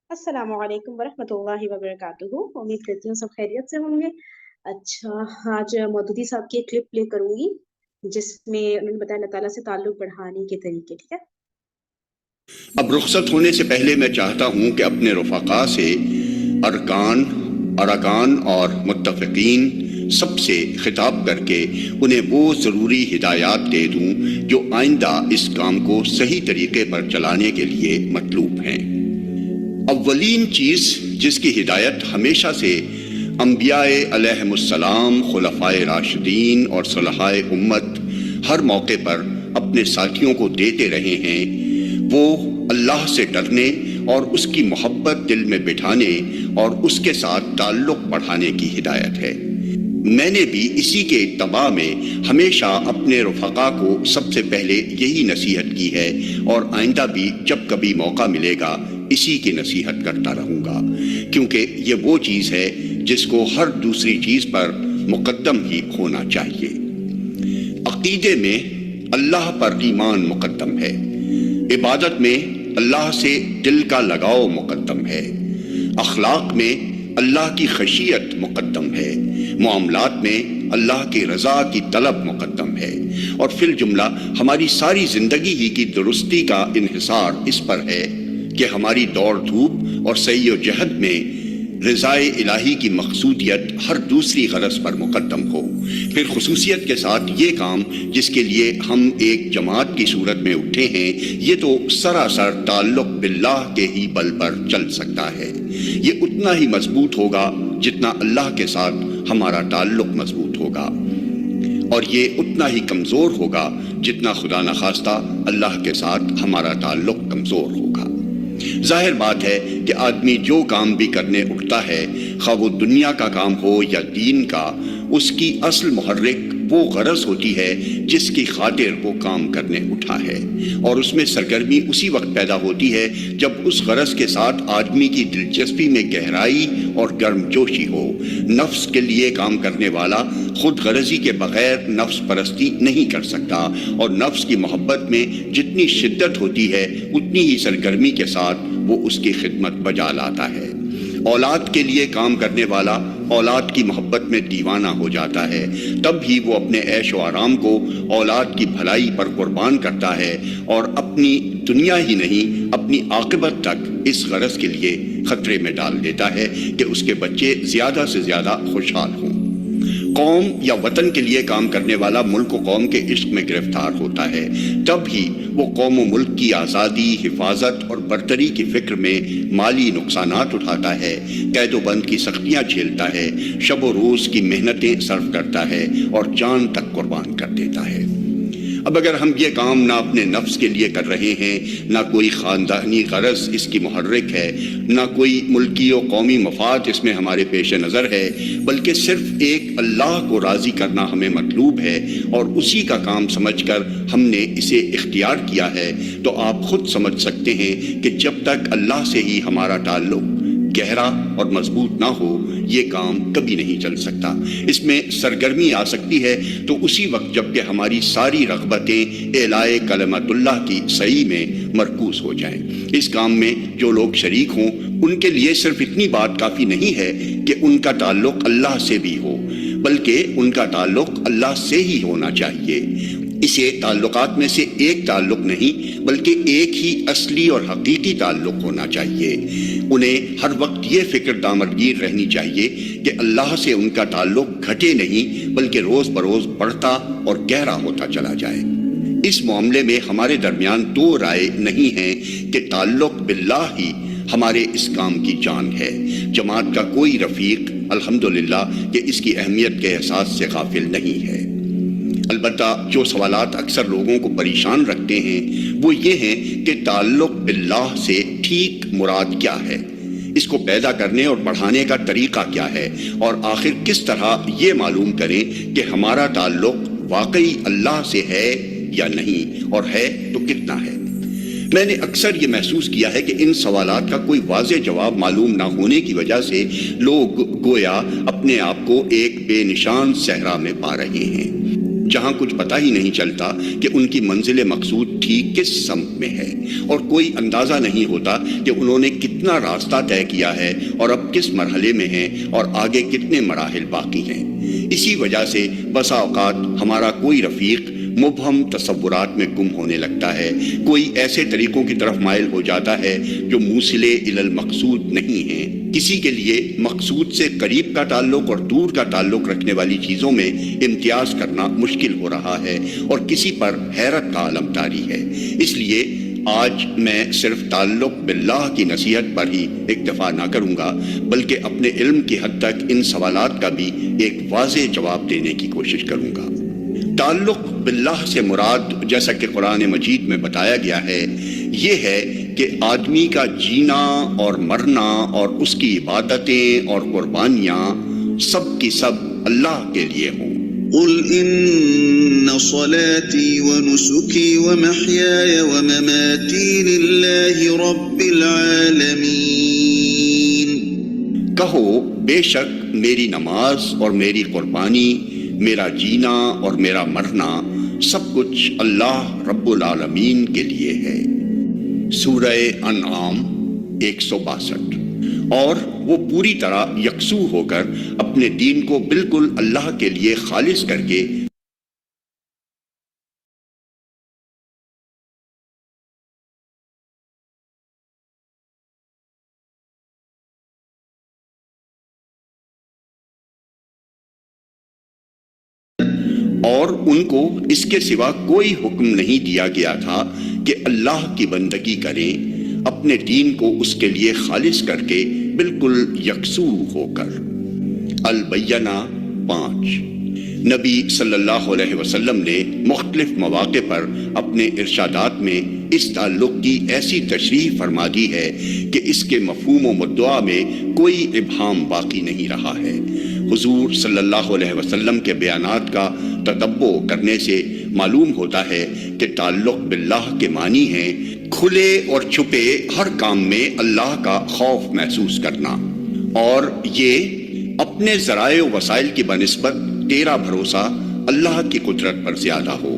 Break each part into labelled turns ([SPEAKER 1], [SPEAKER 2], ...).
[SPEAKER 1] السلام علیکم ورحمۃ اللہ وبرکاتہ۔ امید کرتی ہوں سب خیریت سے ہوں گے۔ اچھا، آج مودودی صاحب کی ایک کلپ پلے کروں گی جس میں انہوں نے بتایا اللہ تعالیٰ سے تعلق بڑھانے کے طریقے، ٹھیک ہے؟
[SPEAKER 2] اب رخصت ہونے سے پہلے میں چاہتا ہوں کہ اپنے رفقا سے ارکان اور متفقین سب سے خطاب کر کے انہیں وہ ضروری ہدایات دے دوں جو آئندہ اس کام کو صحیح طریقے پر چلانے کے لیے مطلوب ہیں۔ اولین چیز جس کی ہدایت ہمیشہ سے انبیاء علیہم السلام، خلفائے راشدین اور صلحائے امت ہر موقع پر اپنے ساتھیوں کو دیتے رہے ہیں، وہ اللہ سے ڈرنے اور اس کی محبت دل میں بٹھانے اور اس کے ساتھ تعلق بڑھانے کی ہدایت ہے۔ میں نے بھی اسی کے اتباع میں ہمیشہ اپنے رفقا کو سب سے پہلے یہی نصیحت کی ہے اور آئندہ بھی جب کبھی موقع ملے گا اسی کی نصیحت کرتا رہوں گا، کیونکہ یہ وہ چیز ہے جس کو ہر دوسری چیز پر مقدم ہی ہونا چاہیے۔ عقیدے میں اللہ پر ایمان مقدم ہے، عبادت میں اللہ سے دل کا لگاؤ مقدم ہے، اخلاق میں اللہ کی خشیت مقدم ہے، معاملات میں اللہ کی رضا کی طلب مقدم ہے، اور فی الجملہ ہماری ساری زندگی ہی کی درستی کا انحصار اس پر ہے کہ ہماری دوڑ دھوپ اور سعی و جہد میں رضائے الہی کی مقصودیت ہر دوسری غرض پر مقدم ہو۔ پھر خصوصیت کے ساتھ یہ کام جس کے لیے ہم ایک جماعت کی صورت میں اٹھے ہیں، یہ تو سراسر تعلق باللہ کے ہی بل پر چل سکتا ہے۔ یہ اتنا ہی مضبوط ہوگا جتنا اللہ کے ساتھ ہمارا تعلق مضبوط ہوگا، اور یہ اتنا ہی کمزور ہوگا جتنا خدا نخواستہ اللہ کے ساتھ ہمارا تعلق کمزور ہوگا۔ ظاہر بات ہے کہ آدمی جو کام بھی کرنے اٹھتا ہے، خواہ وہ دنیا کا کام ہو یا دین کا، اس کی اصل محرک وہ غرض ہوتی ہے جس کی خاطر وہ کام کرنے اٹھا ہے، اور اس میں سرگرمی اسی وقت پیدا ہوتی ہے جب اس غرض کے ساتھ آدمی کی دلچسپی میں گہرائی اور گرم جوشی ہو۔ نفس کے لیے کام کرنے والا خود غرضی کے بغیر نفس پرستی نہیں کر سکتا، اور نفس کی محبت میں جتنی شدت ہوتی ہے اتنی ہی سرگرمی کے ساتھ وہ اس کی خدمت بجا لاتا ہے۔ اولاد کے لیے کام کرنے والا اولاد کی محبت میں دیوانہ ہو جاتا ہے، تب ہی وہ اپنے عیش و آرام کو اولاد کی بھلائی پر قربان کرتا ہے، اور اپنی دنیا ہی نہیں اپنی عاقبت تک اس غرض کے لیے خطرے میں ڈال دیتا ہے کہ اس کے بچے زیادہ سے زیادہ خوشحال ہوں۔ قوم یا وطن کے لیے کام کرنے والا ملک و قوم کے عشق میں گرفتار ہوتا ہے، تب ہی وہ قوم و ملک کی آزادی، حفاظت اور برتری کی فکر میں مالی نقصانات اٹھاتا ہے، قید و بند کی سختیاں جھیلتا ہے، شب و روز کی محنتیں صرف کرتا ہے اور جان تک قربان کر دیتا ہے۔ اب اگر ہم یہ کام نہ اپنے نفس کے لیے کر رہے ہیں، نہ کوئی خاندانی غرض اس کی محرک ہے، نہ کوئی ملکی و قومی مفاد اس میں ہمارے پیش نظر ہے، بلکہ صرف ایک اللہ کو راضی کرنا ہمیں مطلوب ہے اور اسی کا کام سمجھ کر ہم نے اسے اختیار کیا ہے، تو آپ خود سمجھ سکتے ہیں کہ جب تک اللہ سے ہی ہمارا تعلق گہرا اور مضبوط نہ ہو یہ کام کبھی نہیں چل سکتا۔ اس میں سرگرمی آ سکتی ہے تو اسی وقت جب کہ ہماری ساری رغبتیں اعلائے کلمت اللہ کی صحیح میں مرکوز ہو جائیں۔ اس کام میں جو لوگ شریک ہوں ان کے لیے صرف اتنی بات کافی نہیں ہے کہ ان کا تعلق اللہ سے بھی ہو، بلکہ ان کا تعلق اللہ سے ہی ہونا چاہیے۔ اسے تعلقات میں سے ایک تعلق نہیں بلکہ ایک ہی اصلی اور حقیقی تعلق ہونا چاہیے۔ انہیں ہر وقت یہ فکر دامدگیر رہنی چاہیے کہ اللہ سے ان کا تعلق گھٹے نہیں بلکہ روز بروز بڑھتا اور گہرا ہوتا چلا جائے۔ اس معاملے میں ہمارے درمیان دو رائے نہیں ہیں کہ تعلق باللہ ہی ہمارے اس کام کی جان ہے۔ جماعت کا کوئی رفیق الحمدللہ کہ اس کی اہمیت کے احساس سے غافل نہیں ہے۔ البتہ جو سوالات اکثر لوگوں کو پریشان رکھتے ہیں وہ یہ ہیں کہ تعلق باللہ سے ٹھیک مراد کیا ہے، اس کو پیدا کرنے اور بڑھانے کا طریقہ کیا ہے، اور آخر کس طرح یہ معلوم کریں کہ ہمارا تعلق واقعی اللہ سے ہے یا نہیں، اور ہے تو کتنا ہے۔ میں نے اکثر یہ محسوس کیا ہے کہ ان سوالات کا کوئی واضح جواب معلوم نہ ہونے کی وجہ سے لوگ گویا اپنے آپ کو ایک بے نشان صحرا میں پا رہے ہیں۔ جہاں کچھ پتہ ہی نہیں چلتا کہ ان کی منزل مقصود ٹھیک کس سمت میں ہے، اور کوئی اندازہ نہیں ہوتا کہ انہوں نے کتنا راستہ طے کیا ہے اور اب کس مرحلے میں ہیں اور آگے کتنے مراحل باقی ہیں۔ اسی وجہ سے بسا اوقات ہمارا کوئی رفیق مبہم تصورات میں گم ہونے لگتا ہے، کوئی ایسے طریقوں کی طرف مائل ہو جاتا ہے جو موصل الی المقصود نہیں ہیں۔ کسی کے لیے مقصود سے قریب کا تعلق اور دور کا تعلق رکھنے والی چیزوں میں امتیاز کرنا مشکل ہو رہا ہے اور کسی پر حیرت کا عالم طاری ہے۔ اس لیے آج میں صرف تعلق باللہ کی نصیحت پر ہی اکتفا نہ کروں گا، بلکہ اپنے علم کی حد تک ان سوالات کا بھی ایک واضح جواب دینے کی کوشش کروں گا۔ تعلق باللہ سے مراد، جیسا کہ قرآن مجید میں بتایا گیا ہے، یہ ہے کہ آدمی کا جینا اور مرنا اور اس کی عبادتیں اور قربانیاں سب کی سب اللہ کے لیے ہوں۔
[SPEAKER 3] قل ان صلاتي ونسكي ومحياي ومماتي لله رب العالمين۔
[SPEAKER 2] کہو بے شک میری نماز اور میری قربانی، میرا جینا اور میرا مرنا سب کچھ اللہ رب العالمین کے لیے ہے۔ سورہ انعام 162۔ اور وہ پوری طرح یکسو ہو کر اپنے دین کو بالکل اللہ کے لیے خالص کر کے اور ان کو اس کے سوا کوئی حکم نہیں دیا گیا تھا کہ اللہ کی بندگی کریں، اپنے دین کو اس کے لیے خالص کر کے بالکل یکسو ہو کر۔ البینہ 5۔ نبی صلی اللہ علیہ وسلم نے مختلف مواقع پر اپنے ارشادات میں اس تعلق کی ایسی تشریح فرما دی ہے کہ اس کے مفہوم و مدعا میں کوئی ابہام باقی نہیں رہا ہے۔ حضور صلی اللہ علیہ وسلم کے بیانات کا تتبع کرنے سے معلوم ہوتا ہے کہ تعلق باللہ کے معنی ہیں کھلے اور چھپے ہر کام میں اللہ کا خوف محسوس کرنا، اور یہ اپنے ذرائع و وسائل کی بنسبت تیرا بھروسہ اللہ کی قدرت پر زیادہ ہو،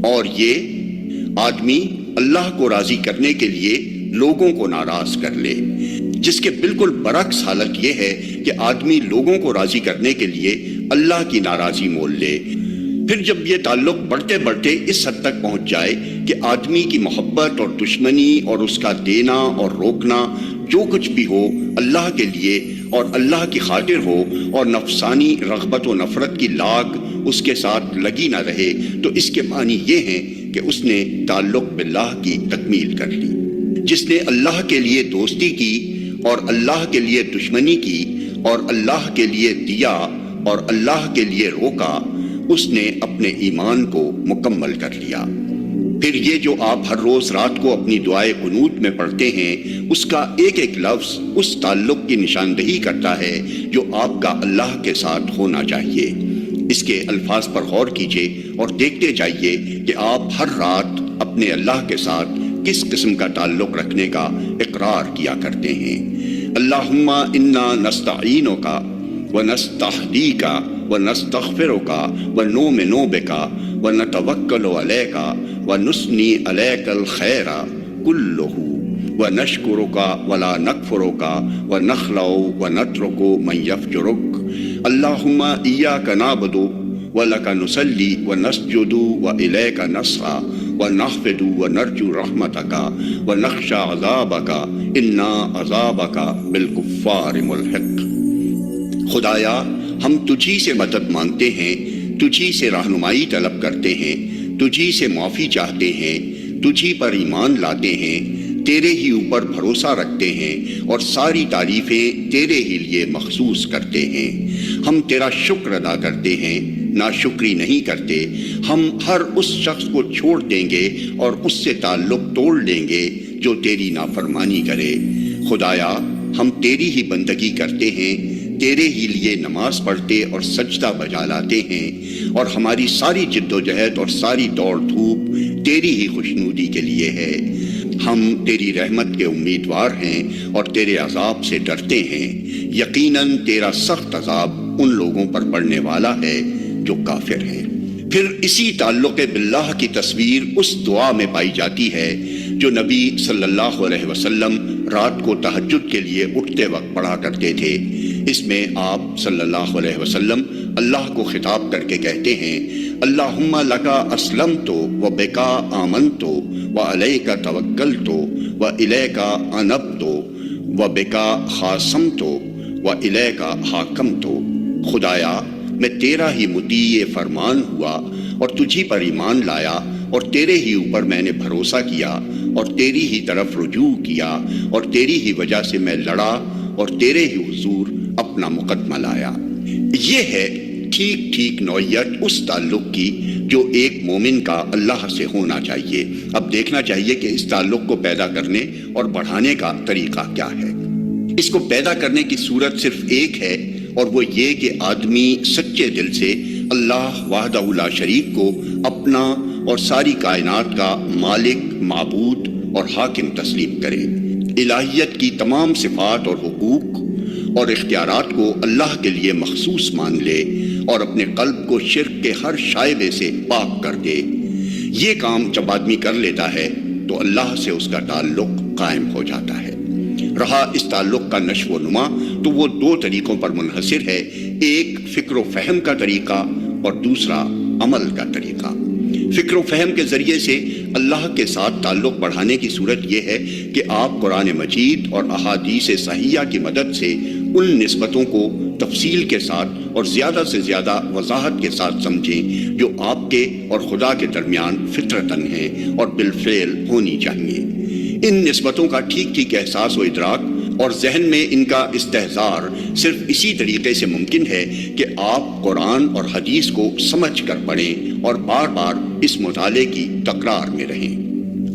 [SPEAKER 2] اور یہ آدمی اللہ کو راضی کرنے کے لیے لوگوں کو ناراض کر لے، جس کے بالکل برعکس حالت یہ ہے کہ آدمی لوگوں کو راضی کرنے کے لیے اللہ کی ناراضی مول لے۔ پھر جب یہ تعلق بڑھتے بڑھتے اس حد تک پہنچ جائے کہ آدمی کی محبت اور دشمنی اور اس کا دینا اور روکنا جو کچھ بھی ہو اللہ کے لیے اور اللہ کی خاطر ہو، اور نفسانی رغبت و نفرت کی لاگ اس کے ساتھ لگی نہ رہے، تو اس کے معنی یہ ہیں کہ اس نے تعلق باللہ کی تکمیل کر لی۔ جس نے اللہ کے لیے دوستی کی اور اللہ کے لیے دشمنی کی اور اللہ کے لیے دیا اور اللہ کے لیے روکا، اس نے اپنے ایمان کو مکمل کر لیا۔ پھر یہ جو آپ ہر روز رات کو اپنی دعائے قنوت میں پڑھتے ہیں، اس کا ایک ایک لفظ اس تعلق کی نشاندہی کرتا ہے جو آپ کا اللہ کے ساتھ ہونا چاہیے۔ اس کے الفاظ پر غور کیجئے اور دیکھتے جائیے کہ آپ ہر رات اپنے اللہ کے ساتھ کس قسم کا تعلق رکھنے کا اقرار کیا کرتے ہیں۔ اللہم انا نستعینک ونستہدیک ونستغفرک ونؤمن بک ونتوکل علیک ونثنی علیک الخیر کلہ ونشکرک ولا نکفرک ونخلع ونترک من یفجرک۔ اللہم ایاک نعبد ولک نصلی ونسجد والیک نسعی ونحفد ونرجو رحمتک ونخشى عذابک ان عذابک بالکفار ملحق۔ خدایا، ہم تجھی سے مدد مانگتے ہیں، تجھی سے رہنمائی طلب کرتے ہیں، تجھی سے معافی چاہتے ہیں، تجھی پر ایمان لاتے ہیں، تیرے ہی اوپر بھروسہ رکھتے ہیں اور ساری تعریفیں تیرے ہی لیے مخصوص کرتے ہیں۔ ہم تیرا شکر ادا کرتے ہیں، ناشکری نہیں کرتے۔ ہم ہر اس شخص کو چھوڑ دیں گے اور اس سے تعلق توڑ لیں گے جو تیری نافرمانی کرے۔ خدایا، ہم تیری ہی بندگی کرتے ہیں، تیرے ہی لیے نماز پڑھتے اور سجدہ بجا لاتے ہیں، اور ہماری ساری جد و جہد اور ساری دوڑ دھوپ تیری ہی خوشنودی کے لیے ہے۔ ہم تیری رحمت کے امیدوار ہیں اور تیرے عذاب سے ڈرتے ہیں۔ یقیناً تیرا سخت عذاب ان لوگوں پر پڑنے والا ہے جو کافر ہیں۔ پھر اسی تعلق باللہ کی تصویر اس دعا میں پائی جاتی ہے جو نبی صلی اللہ علیہ وسلم رات کو تہجد کے لیے اٹھتے وقت پڑھا کرتے تھے۔ اس میں آپ صلی اللہ علیہ وسلم اللہ کو خطاب کر کے کہتے ہیں، اللہم لکا اسلمت و بکا آمنت و علیک توکلت و الیک انبت و بکا خاصمت و الیک حاکمت۔ خدایا میں تیرا ہی مطیع فرمان ہوا اور تجھی پر ایمان لایا اور تیرے ہی اوپر میں نے بھروسہ کیا اور تیری ہی طرف رجوع کیا اور تیری ہی وجہ سے میں لڑا اور تیرے ہی حضور اپنا مقدمہ لایا۔ یہ ہے ٹھیک ٹھیک نوعیت اس تعلق کی جو ایک مومن کا اللہ سے ہونا چاہیے۔ اب دیکھنا چاہیے کہ اس تعلق کو پیدا کرنے اور بڑھانے کا طریقہ کیا ہے۔ اس کو پیدا کرنے کی صورت صرف ایک ہے، اور وہ یہ کہ آدمی سچے دل سے اللہ وحدہ لا شریک کو اپنا اور ساری کائنات کا مالک، معبود اور حاکم تسلیم کرے۔ الہیت کی تمام صفات اور حقوق اور اختیارات کو اللہ کے لیے مخصوص مان لے اور اپنے قلب کو شرک کے ہر شائبے سے پاک کر دے۔ یہ کام جب آدمی کر لیتا ہے تو اللہ سے اس کا تعلق قائم ہو جاتا ہے۔ رہا اس تعلق کا نشو و نما تو وہ دو طریقوں پر منحصر ہے، ایک فکر و فہم کا طریقہ اور دوسرا عمل کا طریقہ۔ فکر و فہم کے ذریعے سے اللہ کے ساتھ تعلق بڑھانے کی صورت یہ ہے کہ آپ قرآن مجید اور احادیث صحیحہ کی مدد سے ان نسبتوں کو تفصیل کے ساتھ اور زیادہ سے زیادہ وضاحت کے ساتھ سمجھیں جو آپ کے اور خدا کے درمیان فطرتاً ہیں اور بالفعل ہونی چاہیے۔ ان نسبتوں کا ٹھیک ٹھیک احساس و ادراک اور ذہن میں ان کا استحضار صرف اسی طریقے سے ممکن ہے کہ آپ قرآن اور حدیث کو سمجھ کر پڑھیں اور بار بار اس مطالعے کی تکرار میں رہیں،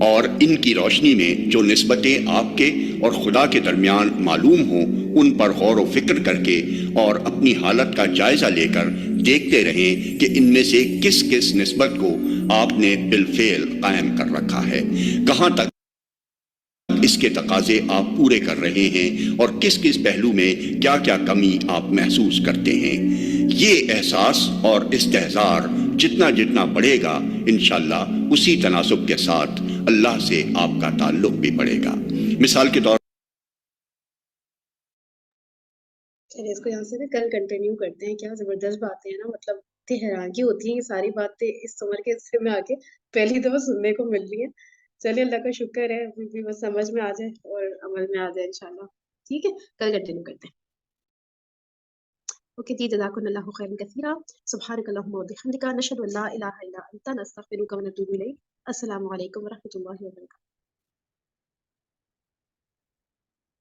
[SPEAKER 2] اور ان کی روشنی میں جو نسبتیں آپ کے اور خدا کے درمیان معلوم ہوں ان پر غور و فکر کر کے اور اپنی حالت کا جائزہ لے کر دیکھتے رہیں کہ ان میں سے کس کس نسبت کو آپ نے بالفعل قائم کر رکھا ہے، کہاں تک اس کے تقاضے آپ پورے کر رہے ہیں اور کس کس پہلو میں کیا کیا کمی آپ محسوس کرتے ہیں۔ یہ احساس اور استحضار جتنا جتنا بڑھے گا انشاءاللہ اسی تناسب کے ساتھ اللہ سے آپ کا تعلق بھی بڑھے گا۔ مثال کے طور
[SPEAKER 1] چلیے اس کو یہاں سے کل کنٹینیو کرتے ہیں۔ کیا زبردست باتیں ہیں نا، مطلب اتنی حیرانگی ہوتی ہے یہ ساری باتیں اس عمر کے حصے میں آ کے پہلی دفعہ سننے کو مل رہی ہیں۔ چلیے اللہ کا شکر ہے ابھی بھی بس سمجھ میں آ جائے اور عمل میں آ جائے انشاءاللہ۔ ٹھیک ہے، کل کنٹینیو کرتے ہیں۔ اوکے جی، جزاکم اللہ خیرا کثیرا، سبحانک اللہم و بحمدک، نشہد ان لا الہ الا انت، نستغفرک و نتوب الیک۔ السلام علیکم ورحمۃ اللہ وبرکاتہ۔